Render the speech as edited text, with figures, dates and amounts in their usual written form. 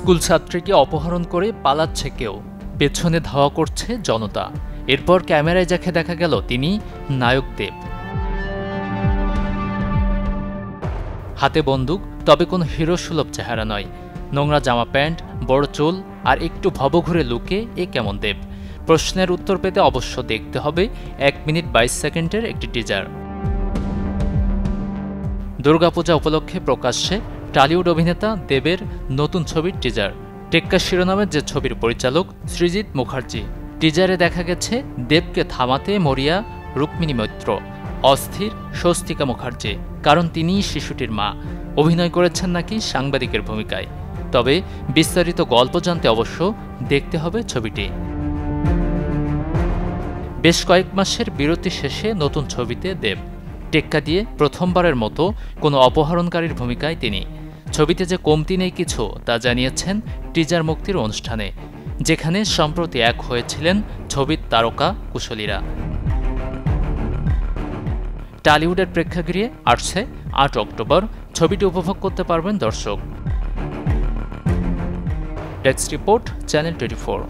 School ছাত্রীকে অপহরণ করে পালাচ্ছে কেউ, পেছনে ধাওয়া করছে জনতা। এরপর ক্যামেরায় যাকে দেখা গেল তিনি নায়ক দেব। হাতে বন্দুক, তবে কোনো হিরো সুলভ চেহারা নয়। নোংরা জামা প্যান্ট, বড় চুল আর একটু ভবঘুরে লুকে এ কেমন দেব? প্রশ্নের উত্তর পেতে অবশ্য দেখতে হবে 1 মিনিট 22 সেকেন্ডের একটি টিজার। দুর্গাপূজা উপলক্ষে প্রকাশ্যে টলিউড অভিনেতা দেবের নতুন ছবির টিজার। টেক্কা শিরোনামের যে ছবির পরিচালক সৃজিত মুখার্জি। টিজারে দেখা গেছে দেবকে থামাতে মরিয়া রুক্মিণী মৈত্র, অস্থির স্বস্তিকা মুখার্জি, কারণ তিনিই শিশুটির মা। অভিনয় করেছেন নাকি সাংবাদিকের ভূমিকায়। তবে বিস্তারিত গল্প জানতে অবশ্য দেখতে হবে ছবিটি। বেশ কয়েক মাসের বিরতি শেষে নতুন ছবিতে দেব। টেক্কা দিয়ে প্রথমবারের মতো কোনো অপহরণকারীর ভূমিকায় তিনি। ছবিতে যে কমতি নেই কিছু তা জানিয়েছেন টিজার মুক্তির অনুষ্ঠানে, যেখানে সম্প্রতি এক হয়েছিলেন ছবির তারকা কুশলীরা। টলিউডের প্রেক্ষাগৃহে আসছে 8 অক্টোবর। ছবিটি উপভোগ করতে পারবেন দর্শক। Desk report, channel 24।